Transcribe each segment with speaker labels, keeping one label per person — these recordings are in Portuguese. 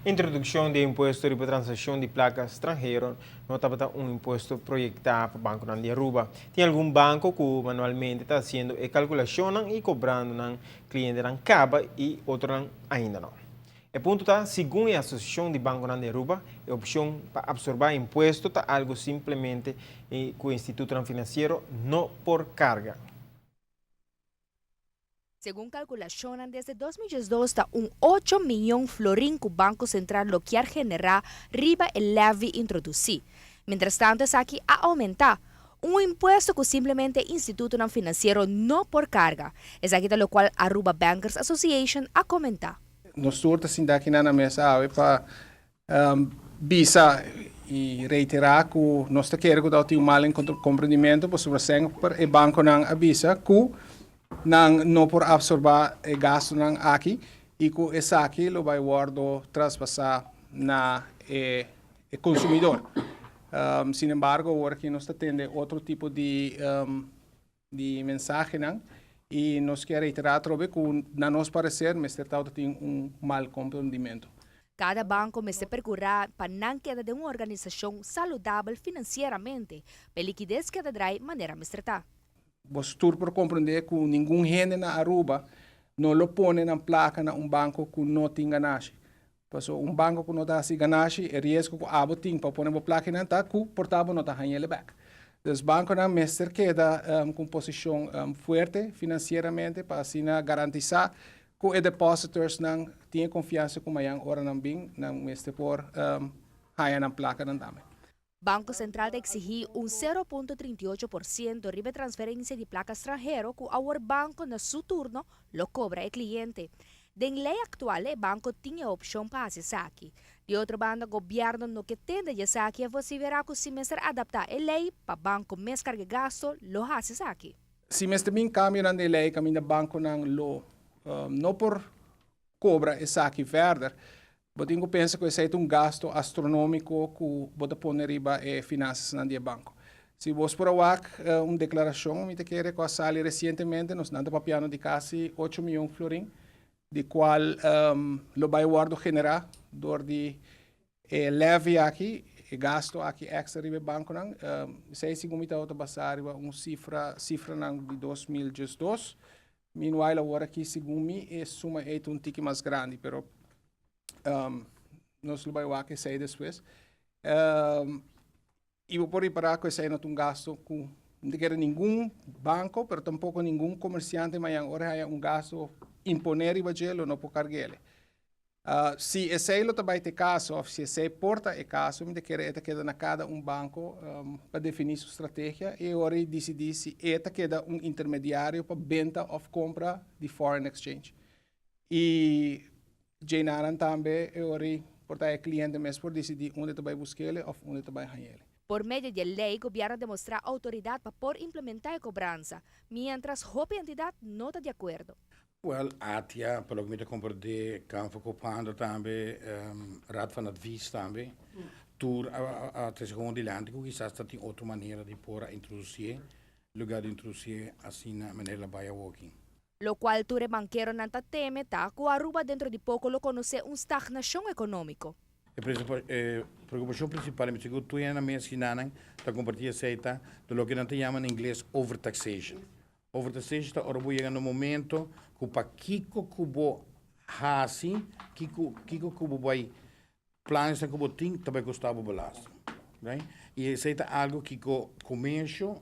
Speaker 1: Introdução de imposto de transação de placas estrangeiro não está um imposto projetado para o Banco de Aruba. Tem algum banco que manualmente está fazendo a calculação e cobrando no cliente não caba e outro ainda não. O ponto está, segundo a Associação de Banco de Aruba, a opção para absorver imposto está algo simplesmente que o Instituto Financeiro não por carga.
Speaker 2: Según calculaciones, desde 2012 está 8 milhões florin que o Banco Central lo quer generar riba el levy introducido. Mientras tanto, es aquí a aumentar un impuesto que simplemente el Instituto Financiero no por carga. Es aquí de lo cual Aruba Bankers Association a comentar.
Speaker 3: Nós estamos assim aqui na mesa para visa e reiterar que nós queremos dar um mal compreendimento sobre o banco não avisa que não por absorver o gasto não aqui e que esse aqui lo vai guardo traspassar na consumidor. Sin embargo, agora que nós temos outro tipo de mensagem não e nós queremos reiterar que na nosso parecer, Mr. Tauta tem mal compreendimento.
Speaker 2: Cada banco me se percurrirá para não queda de uma organização saudável financeiramente, para liquidez que de maneira mistrata.
Speaker 3: Você por compreender que nenhum gente na Aruba não lo põe na placa na banco que não tem ganagem. Porque banco que não está assim ganagem, é risco que abo tem para pôr na placa não está, que portável não está ganhando back. Então, o banco na mestre queda com posição forte financeiramente para assim garantizar que os depositors não tenham confiança com a hora não bem, não mestre por ganhar na placa não também.
Speaker 2: Banco Central de exigir 0,38% de transferência de placa estrangeiro que o banco na seu turno lo cobra al cliente. De lei atual, o banco tinha a opção para acessar aqui. De outra banda, o governo no que tende a acessar aqui, você verá que se mestre adaptar a lei para banco mais carga gasto, lo acessar aqui.
Speaker 3: Se mestre bem cambia na lei, caminho banco não por cobra essa aqui verde. Eu penso que esse é gasto astronômico que você pode riba finanças no banco. Se você por uma declaração, me quer que a sala recentemente nós dando papiano de quase 8 milhões de florin, de qual lo vai guardo generar dor de leve aqui, gasto aqui extra riba banco não. Se segundo me tá basar uma cifra não de 2012. Meanwhile agora aqui segundo me suma é tique mais grande, pero nós vamos ver que depois. E vou por reparar que esse é um gasto que não quer nenhum banco, mas tampouco nenhum comerciante, mas agora é gasto imponer e bagelo não por carregar. Se esse é também tem caso, ou se esse porta é caso, me quer queda na cada banco para definir sua estratégia e agora decidir se queda intermediário para venda ou compra de foreign exchange. E Jainaran também é portar cliente mesmo por decidir onde vai buscar ele ou onde vai ganhar ele.
Speaker 2: Por meio de lei, o governo demonstra autoridade para por implementar a cobrança, mientras a entidade não está de acordo.
Speaker 4: Well, ATIA, pelo que me compreende, campo copando também, raad van advies também. Tour a segundo land, que quizás tem outra maneira de por introduzir, lugar de introduzir assim na maneira by walking.
Speaker 2: Lo cual ture banquero nanta teme ta que Aruba dentro de pouco lo conoce estagnação econômica.
Speaker 4: A preocupação principal é que tu na mesa que não está compartilhando aceita do que não te chama em inglês overtaxation. Overtaxation está ora chegando no momento que para Kiko Kubo hasi, Kiko Kubo vai planos que Kubo tem também custava balasto, right? E aceita algo que o comércio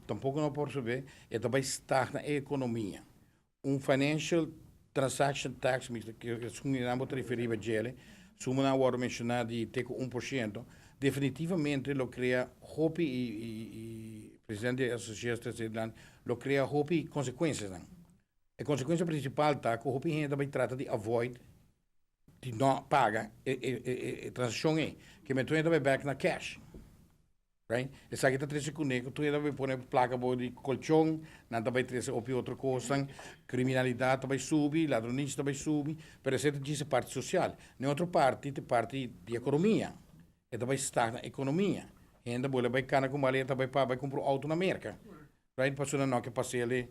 Speaker 4: tampouco não pode saber e também estagna a economia. Financial transaction tax, que eu não vou referir a ele, se uma hora mencionar de ter 1%, definitivamente lo cria hope e presidente da associação de lo cria hope e consequências. A consequência principal está que o hope ainda vai tratar de avoid, de não pagar a transação que me ainda vai back na cash. Right? Essa aqui está três comigo, tu ainda vai pôr placa de colchão, não vai trazer outra coisa, criminalidade vai subir, ladronismo vai subir, mas essa é a parte social. Na outra parte, a parte de economia. E vai estar na economia. E ainda vai cana com maleta, vai comprar auto na América. Right? Passou não que passei ali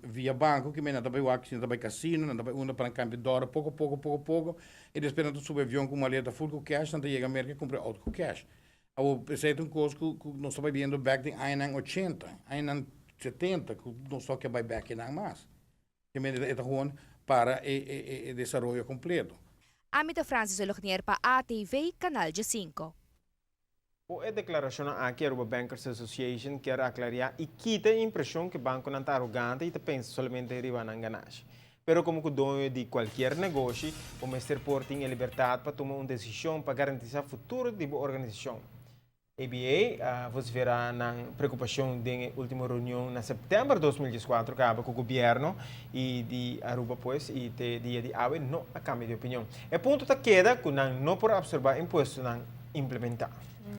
Speaker 4: via banco, que me não vai o não vai casino, não vai uma para campo de dólar, pouco. E depois não sube avião com maleta full com cash, não chega a América e compra outro com cash. Eu pensei um coisa que não estava vendo back em 80, em 70, que não só que vai back em mais. Que me é gewoon para o desenvolvimento completo.
Speaker 2: Amita Francis Olocnier pa ATV, Canal 5.
Speaker 1: A declaração aqui, a Aruba Bankers Association quer aclarar e quita a impressão que o banco não está arrogante e pensa somente em na ganagem. Pero como o dono de qualquer negócio, o Mr. Porting a liberdade para tomar uma decisão para garantir o futuro da organização. ABA, você verá na preocupação da última reunião na setembro de 2014, que acaba com o governo e de Aruba, pois, e de dia de hoje, não há cambio de opinião. O ponto está queda que não por absorver impostos não implementar.